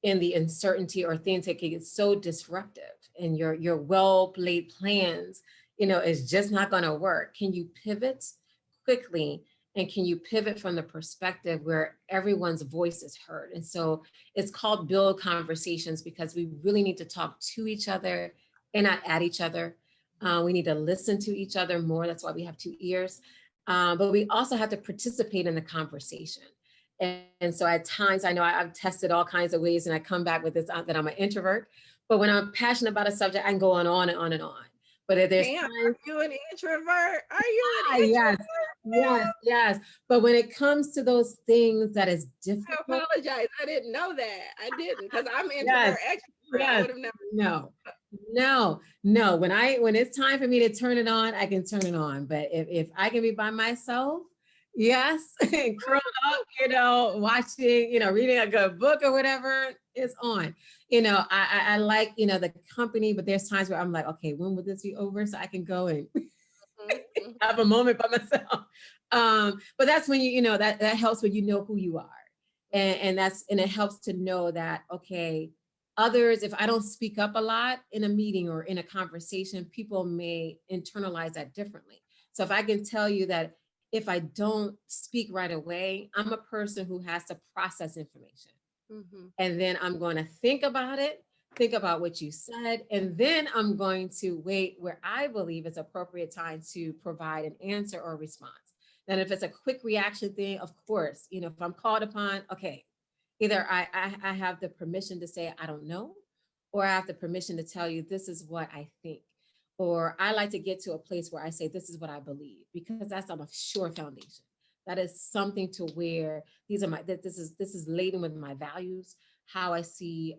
in the uncertainty or things that can get so disruptive, and your well laid plans, is just not going to work. Can you pivot quickly? And can you pivot from the perspective where everyone's voice is heard? And so it's called Build Conversations, because we really need to talk to each other and not at each other. We need to listen to each other more. That's why we have two ears. But we also have to participate in the conversation. And so at times, I know I've tested all kinds of ways, and I come back with this that I'm an introvert. But when I'm passionate about a subject, I can go on and on and on. But if there's Damn, times, are you an introvert? Are you an yes, introvert? yes, yes. But when it comes to those things that is I difficult, apologize. I didn't know that. I didn't, because I'm introvert, yes, extrovert. I yes, would have never. no, no. When it's time for me to turn it on, I can turn it on. But if I can be by myself, yes, and curled up, watching, reading a good book or whatever, it's on. I like, the company, but there's times where I'm like, okay, when will this be over so I can go and Mhm, mhm. have a moment by myself. But that's when that helps when you know who you are. And it helps to know that, okay, others, if I don't speak up a lot in a meeting or in a conversation, people may internalize that differently. So if I can tell you that if I don't speak right away, I'm a person who has to process information. Mhm. And then I'm going to think about what you said, and then I'm going to wait where I believe it's appropriate time to provide an answer or response. Then if it's a quick reaction thing, of course, if I'm called upon, okay, Either I have the permission to say, I don't know, or I have the permission to tell you, this is what I think. Or I like to get to a place where I say, this is what I believe, because that's on a sure foundation. That is something to where these are my, that this is laden with my values, how I see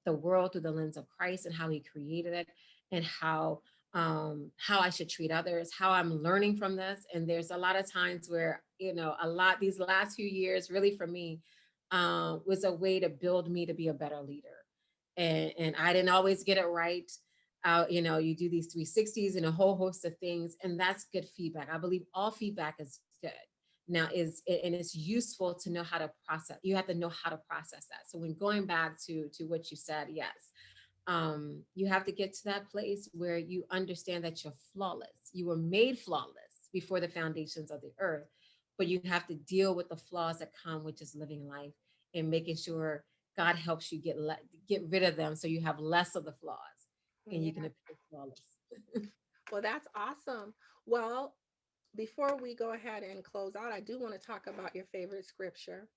the world through the lens of Christ and how he created it, and how I should treat others, how I'm learning from this. And there's a lot of times where, these last few years, really for me, was a way to build me to be a better leader. And I didn't always get it right. You do these 360s and a whole host of things, and that's good feedback. I believe all feedback is good. Now and it's useful to know how to process. You have to know how to process that. So when going back to what you said, yes, you have to get to that place where you understand that you're flawless. You were made flawless before the foundations of the earth, but you have to deal with the flaws that come with just living life and making sure God helps you get rid of them, so you have less of the flaws and you can Yeah. appear flawless. Well, that's awesome. Well, before we go ahead and close out, I do want to talk about your favorite scripture.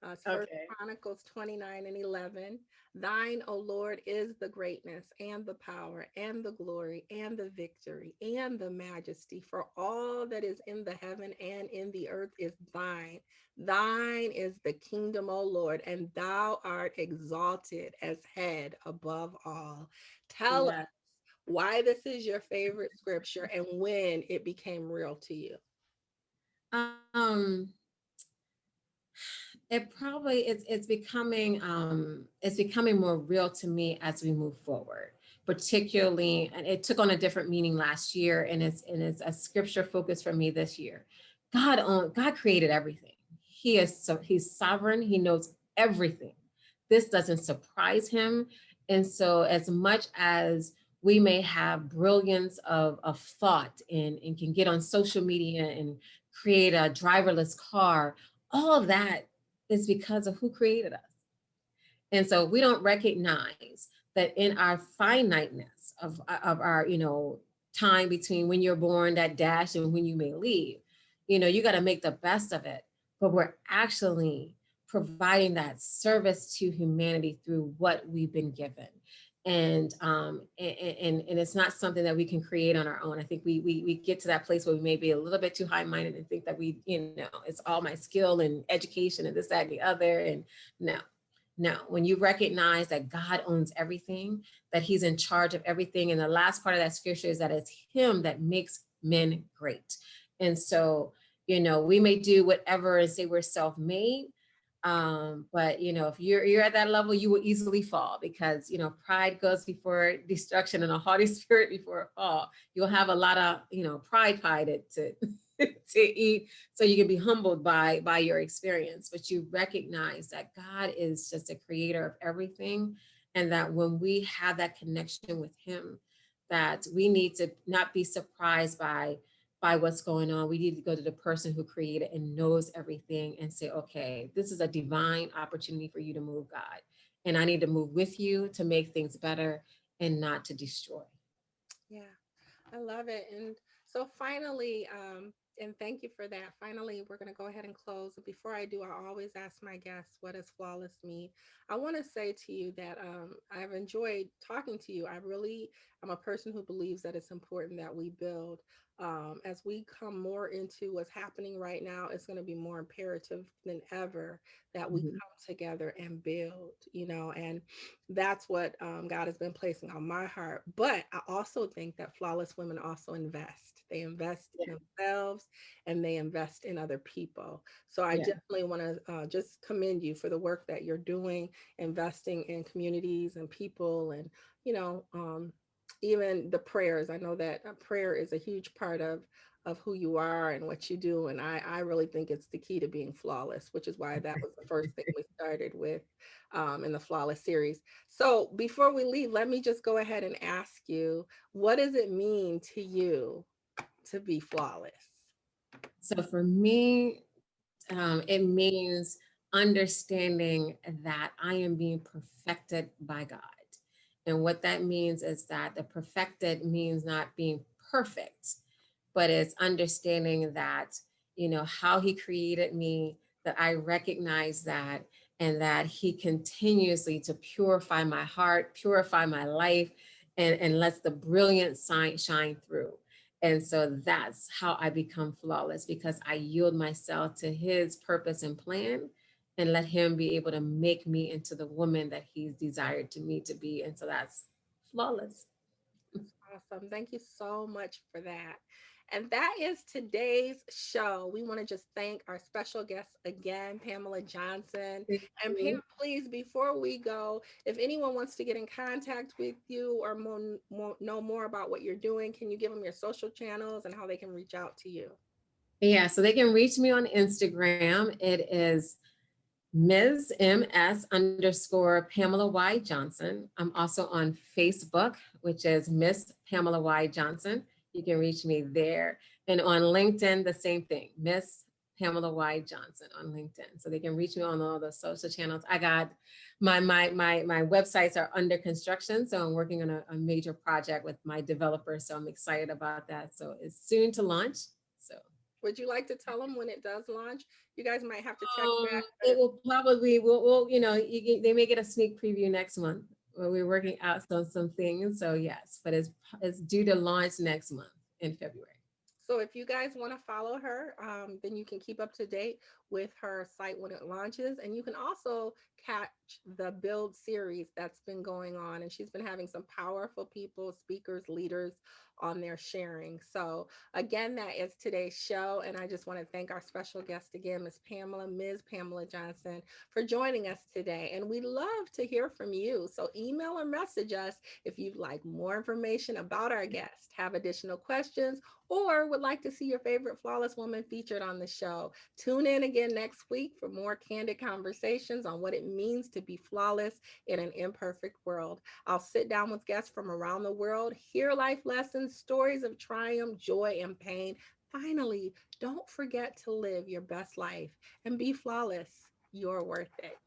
It's First Okay. Chronicles 29:11. Thine, O Lord, is the greatness and the power and the glory and the victory and the majesty. For all that is in the heaven and in the earth is thine. Thine is the kingdom, O Lord, and thou art exalted as head above all. Tell us Yeah. why this is your favorite scripture and when it became real to you. Um, it probably it's becoming more real to me as we move forward. Particularly, and it took on a different meaning last year, and it's a scripture focus for me this year. God created everything. He's sovereign. He knows everything. This doesn't surprise him. And so as much as we may have brilliance of thought and can get on social media and create a driverless car, all of that is because of who created us. And so we don't recognize that in our finiteness of our, time between when you're born, that dash, and when you may leave, you got to make the best of it. But we're actually providing that service to humanity through what we've been given. And it's not something that we can create on our own. I think we get to that place where we may be a little bit too high-minded and think that it's all my skill and education and this, that, and the other. And no, no, when you recognize that God owns everything, that he's in charge of everything. And the last part of that scripture is that it's him that makes men great. And so, we may do whatever and say we're self-made. But if you're at that level, you will easily fall, because pride goes before destruction and a haughty spirit before a fall. You'll have a lot of pride pie to to eat, so you can be humbled by your experience. But you recognize that God is just a creator of everything, and that when we have that connection with him, that we need to not be surprised by what's going on. We need to go to the person who created and knows everything and say, okay, this is a divine opportunity for you to move, God. And I need to move with you to make things better and not to destroy. Yeah, I love it. And so finally, and thank you for that. Finally, we're going to go ahead and close. Before I do, I always ask my guests, what does flawless mean? I want to say to you that I've enjoyed talking to you. I'm a person who believes that it's important that we build. As we come more into what's happening right now, it's going to be more imperative than ever that we Mhm. come together and build, and that's what God has been placing on my heart. But I also think that flawless women also invest. They invest Yeah, in themselves and they invest in other people. So I yeah, definitely want to just commend you for the work that you're doing, investing in communities and people, and you know, um, even the prayers. I know that prayer is a huge part of who you are and what you do. And I really think it's the key to being flawless, which is why that was the first thing we started with in the Flawless series. So before we leave, let me just go ahead and ask you, what does it mean to you to be flawless? so for me, it means understanding that I am being perfected by God. And what that means is that the perfected means not being perfect, but it's understanding that, how he created me, that I recognize that. and that he continuously to purify my heart, purify my life, and lets the brilliant sign shine through. And so that's how I become flawless, because I yield myself to his purpose and plan and let him be able to make me into the woman that he's desired to me to be. And so that's flawless. That's awesome. Thank you so much for that. And that is today's show. We want to just thank our special guest again, Pamela Johnson. Thank And Pam, you. please, before we go, if anyone wants to get in contact with you or know more about what you're doing, can you give them your social channels and how they can reach out to you? Yeah, so they can reach me on Instagram. It is Ms. MS underscore Pamela Y. Johnson. I'm also on Facebook, which is Miss Pamela Y. Johnson. You can reach me there. And on LinkedIn, the same thing, Miss Pamela Y. Johnson on LinkedIn. So they can reach me on all the social channels. I got my websites are under construction. So I'm working on a major project with my developer. So I'm excited about that. So it's soon to launch. So Would you like to tell them when it does launch? You guys might have to check back. it will probably we'll they may get a sneak preview next month. We're working out some things. So yes, but it's due to launch next month in February. So if you guys want to follow her, then you can keep up to date with her site when it launches. And you can also catch the Build series that's been going on. And she's been having some powerful people, speakers, leaders on there sharing. So again, that is today's show. And I just want to thank our special guest again, Ms. Pamela Johnson, for joining us today. And we love to hear from you. So email or message us if you'd like more information about our guest, have additional questions, or would like to see your favorite flawless woman featured on the show. Tune in again next week for more candid conversations on what it means to be flawless in an imperfect world. I'll sit down with guests from around the world, hear life lessons, stories of triumph, joy, and pain. Finally, don't forget to live your best life and be flawless. You're worth it.